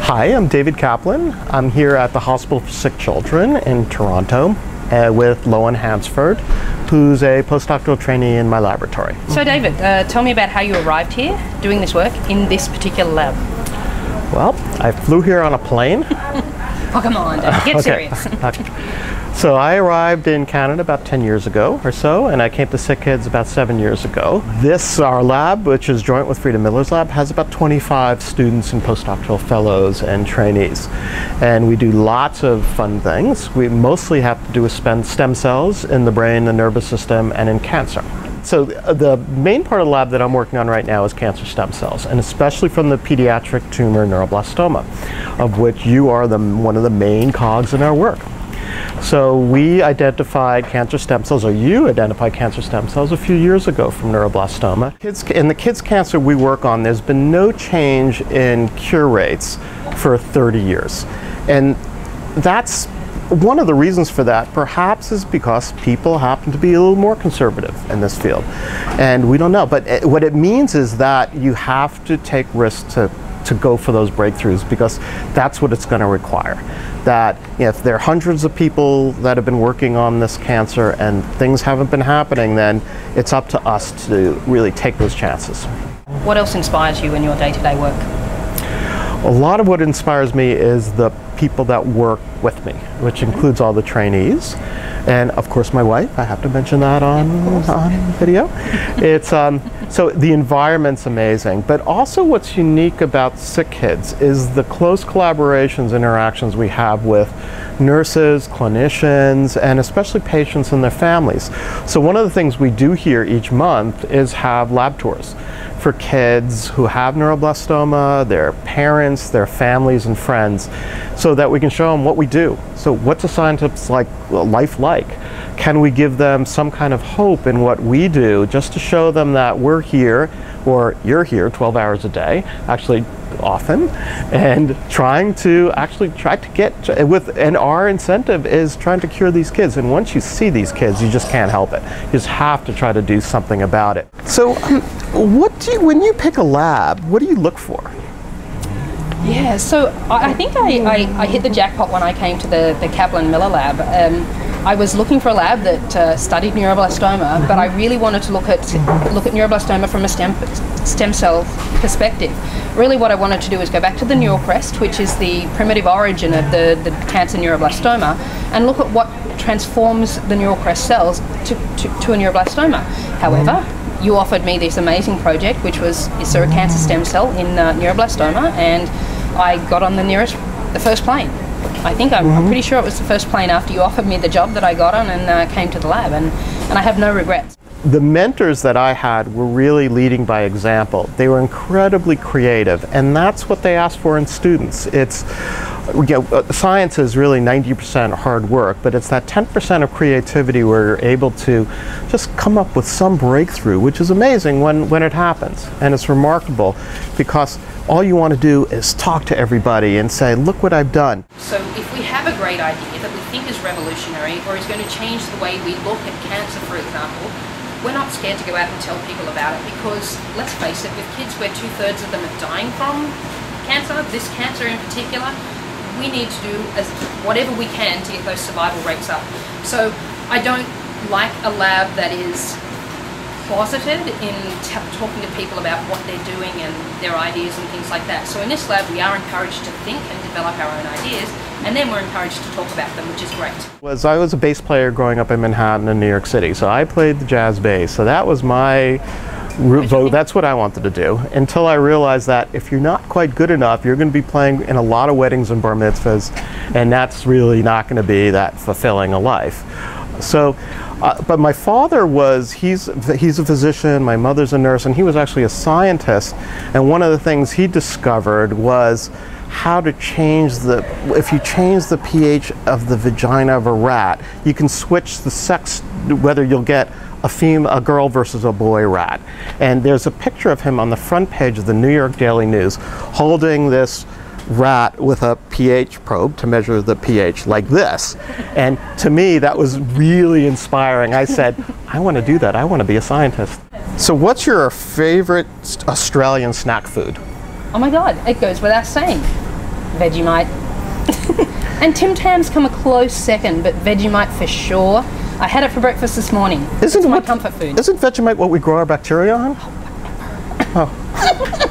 Hi, I'm David Kaplan. I'm here at the Hospital for Sick Children in Toronto with Loan Hansford, who's a postdoctoral trainee in my laboratory. So David, tell me about how you arrived here doing this work in this particular lab. Well, I flew here on a plane. Oh, come on, David, get serious. So I arrived in Canada about 10 years ago or so, and I came to Sick Kids about 7 years ago. Our lab, which is joint with Frida Miller's lab, has about 25 students and postdoctoral fellows and trainees. And we do lots of fun things. We mostly have to do with stem cells in the brain, the nervous system, and in cancer. So the main part of the lab that I'm working on right now is cancer stem cells, and especially from the pediatric tumor neuroblastoma, of which you are one of the main cogs in our work. So we identified cancer stem cells, or you identified cancer stem cells a few years ago from neuroblastoma. In the kids' cancer we work on, there's been no change in cure rates for 30 years. And that's one of the reasons for that, perhaps, is because people happen to be a little more conservative in this field. And we don't know. But what it means is that you have to take risks to go for those breakthroughs, because that's what it's going to require. That if there are hundreds of people that have been working on this cancer and things haven't been happening, then it's up to us to really take those chances. What else inspires you in your day-to-day work? A lot of what inspires me is the people that work with me, which includes all the trainees. And of course my wife, I have to mention that on video. It's, so the environment's amazing, but also what's unique about Sick Kids is the close collaborations, interactions we have with nurses, clinicians, and especially patients and their families. So one of the things we do here each month is have lab tours for kids who have neuroblastoma, their parents, their families and friends, so that we can show them what we do. So what's a scientist's life like? Can we give them some kind of hope in what we do, just to show them that we're here, or you're here 12 hours a day, actually often, and trying to get with, and our incentive is trying to cure these kids. And once you see these kids, you just can't help it. You just have to try to do something about it. So when you pick a lab, what do you look for? Yeah, so I think I hit the jackpot when I came to the Kaplan Miller lab. I was looking for a lab that studied neuroblastoma, but I really wanted to look at neuroblastoma from a stem cell perspective. Really what I wanted to do is go back to the neural crest, which is the primitive origin of the cancer neuroblastoma, and look at what transforms the neural crest cells to a neuroblastoma. However, you offered me this amazing project, which was, is there a cancer stem cell in neuroblastoma? And I got on the first plane. I think I'm pretty sure it was the first plane after you offered me the job that I got on and came to the lab, and I have no regrets. The mentors that I had were really leading by example. They were incredibly creative, and that's what they asked for in students. It's, science is really 90% hard work, but it's that 10% of creativity where you're able to just come up with some breakthrough, which is amazing when it happens. And it's remarkable because all you want to do is talk to everybody and say, look what I've done. So if we have a great idea that we think is revolutionary or is going to change the way we look at cancer, for example, we're not scared to go out and tell people about it, because let's face it, with kids where 2/3 of them are dying from cancer, this cancer in particular, we need to do whatever we can to get those survival rates up. So I don't like a lab that is closeted in talking to people about what they're doing and their ideas and things like that. So in this lab we are encouraged to think and develop our own ideas, and then we're encouraged to talk about them, which is great. I was a bass player growing up in Manhattan and New York City, so I played the jazz bass. So that was my vote. That's what I wanted to do, until I realized that if you're not quite good enough, you're going to be playing in a lot of weddings and bar mitzvahs, and that's really not going to be that fulfilling a life. So but my father he's a physician, my mother's a nurse, and he was actually a scientist, and one of the things he discovered was how to change if you change the pH of the vagina of a rat, you can switch the sex, whether you'll get a girl versus a boy rat. And there's a picture of him on the front page of the New York Daily News holding this rat with a pH probe to measure the pH like this. And to me, that was really inspiring. I said, I want to do that. I want to be a scientist. So what's your favorite Australian snack food? Oh my God, it goes without saying. Vegemite. And Tim Tams come a close second, but Vegemite for sure. I had it for breakfast this morning. It's my comfort food. Isn't Vegemite what we grow our bacteria on? Oh.